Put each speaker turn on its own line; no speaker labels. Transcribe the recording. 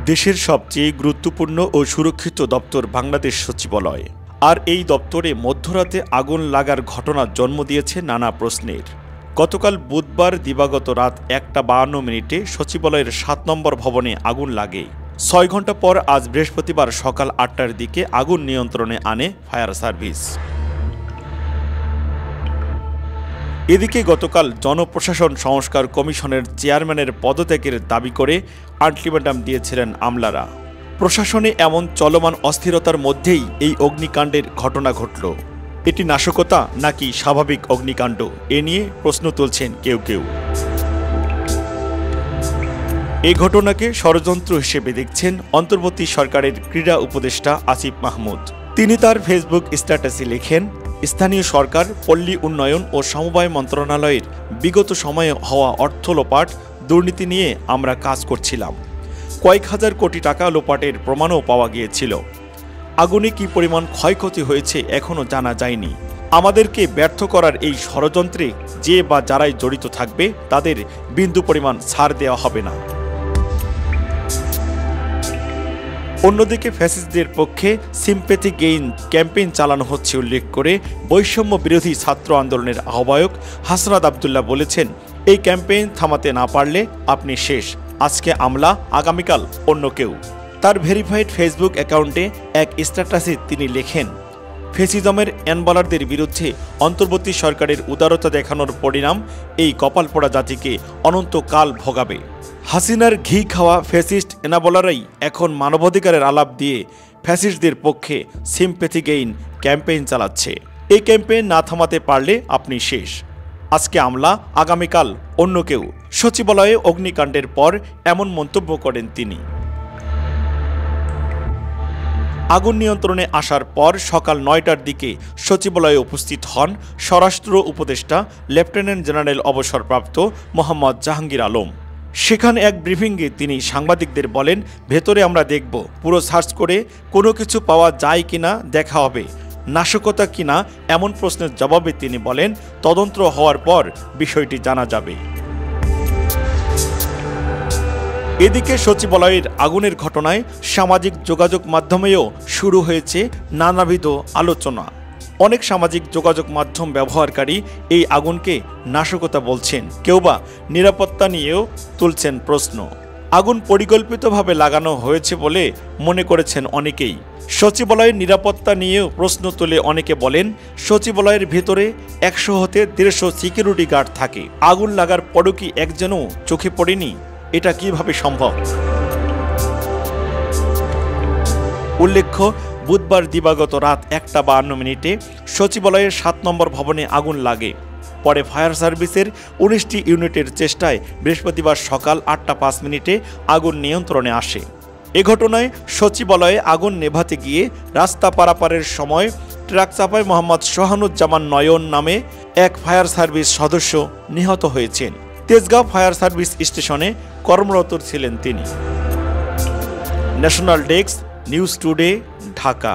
দেশের সবচেয়ে গুরুত্বপূর্ণ ও সুরক্ষিত দপ্তর বাংলাদেশ সচিবালয়। আর এই দপ্তরে মধ্যরাতে আগুন লাগার ঘটনা জন্ম দিয়েছে নানা প্রশ্নের। গতকাল বুধবার দিবাগত রাত 1:52 সচিবালয়ের 7 নম্বর ভবনে আগুন লাগে। 6 ঘণ্টা পর আজ বৃহস্পতিবার সকাল 8টার দিকে আগুন নিয়ন্ত্রণে আনে ফায়ার সার্ভিস। এদিকে গতকাল জনপ্রশাসন সংস্কার কমিশনের চেয়ারম্যানের পদত্যাগের দাবি করে আল্টিমেটাম দিয়েছিলেন আমলারা। প্রশাসনে এমন চলমান অস্থিরতার মধ্যেই এই অগ্নিকাণ্ডের ঘটনা ঘটল। এটি নাশকতা নাকি স্বাভাবিক অগ্নিকাণ্ড, এ নিয়ে প্রশ্ন তুলছেন কেউ কেউ। এই ঘটনাকে ষড়যন্ত্র হিসেবে দেখছেন অন্তর্বর্তী সরকারের ক্রীড়া উপদেষ্টা আসিফ মাহমুদ। তিনি তার ফেসবুক স্ট্যাটাসে লেখেন, স্থানীয় সরকার, পল্লী উন্নয়ন ও সমবায় মন্ত্রণালয়ের বিগত সময়ে হওয়া অর্থ লোপাট দুর্নীতি নিয়ে আমরা কাজ করছিলাম। কয়েক হাজার কোটি টাকা লোপাটের প্রমাণও পাওয়া গিয়েছিল। আগুনে কী পরিমাণ ক্ষয়ক্ষতি হয়েছে এখনও জানা যায়নি। আমাদেরকে ব্যর্থ করার এই ষড়যন্ত্রে যে বা যারাই জড়িত থাকবে তাদের বিন্দু পরিমাণ ছাড় দেওয়া হবে না। অন্যদিকে ফ্যাসিস্টদের পক্ষে সিম্প্যাথি গেইন ক্যাম্পেইন চালানো হচ্ছে উল্লেখ করে বৈষম্য বিরোধী ছাত্র আন্দোলনের আহ্বায়ক হাসনাত আবদুল্লাহ বলেছেন, এই ক্যাম্পেইন থামাতে না পারলে আপনি শেষ। আজকে আমলা, আগামীকাল অন্য কেউ। তার ভেরিফাইড ফেসবুক অ্যাকাউন্টে এক স্ট্যাটাসে তিনি লেখেন, ফ্যাসিজমের এনবলারদের বিরুদ্ধে অন্তর্বর্তী সরকারের উদারতা দেখানোর পরিণাম এই কপালপোড়া জাতিকে অনন্তকাল ভোগাবে। হাসিনার ঘি খাওয়া ফ্যাসিস্ট এনাবলারাই এখন মানবাধিকারের আলাপ দিয়ে ফ্যাসিস্টদের পক্ষে সিম্প্যাথি গেইন ক্যাম্পেইন চালাচ্ছে। এই ক্যাম্পেইন না থামাতে পারলে আপনি শেষ। আজকে আমলা, আগামীকাল অন্য কেউ। সচিবালয়ে অগ্নিকাণ্ডের পর এমন মন্তব্য করেন তিনি। আগুন নিয়ন্ত্রণে আসার পর সকাল 9টার দিকে সচিবালয়ে উপস্থিত হন স্বরাষ্ট্র উপদেষ্টা লেফটেন্যান্ট জেনারেল অবসরপ্রাপ্ত মোহাম্মদ জাহাঙ্গীর আলম। সেখানে এক ব্রিফিংয়ে তিনি সাংবাদিকদের বলেন, ভেতরে আমরা দেখব, পুরো সার্চ করে কোনো কিছু পাওয়া যায় কিনা দেখা হবে। নাশকতা কিনা এমন প্রশ্নের জবাবে তিনি বলেন, তদন্ত হওয়ার পর বিষয়টি জানা যাবে। এদিকে সচিবালয়ের আগুনের ঘটনায় সামাজিক যোগাযোগ মাধ্যমেও শুরু হয়েছে নানাবিধ আলোচনা। অনেক সামাজিক যোগাযোগ মাধ্যম ব্যবহারকারী এই আগুনকে নাশকতা বলছেন, কেউ বা নিরাপত্তা নিয়েও তুলছেন প্রশ্ন। আগুন পরিকল্পিতভাবে লাগানো হয়েছে বলে মনে করেছেন অনেকেই। সচিবালয়ের নিরাপত্তা নিয়েও প্রশ্ন তুলে অনেকে বলেন, সচিবালয়ের ভেতরে 100 হতে 150 সিকিউরিটি গার্ড থাকে, আগুন লাগার পরও কি একজনও চোখে পড়েনি? এটা কিভাবে সম্ভব? উল্লেখ্য, বুধবার দিবাগত রাত 1:52 সচিবালয়ের 7 নম্বর ভবনে আগুন লাগে। পরে ফায়ার সার্ভিসের 19টি ইউনিটের চেষ্টায় বৃহস্পতিবার সকাল 8:05 আগুন নিয়ন্ত্রণে আসে। এ ঘটনায় সচিবালয়ে আগুন নেভাতে গিয়ে রাস্তা পারাপারের সময় ট্রাক চাপায় মোহাম্মদ সোহানুজ্জামান নয়ন নামে এক ফায়ার সার্ভিস সদস্য নিহত হয়েছেন। তেজগাঁও ফায়ার সার্ভিস স্টেশনে কর্মরত ছিলেন তিনি। National desk, news today, Dhaka.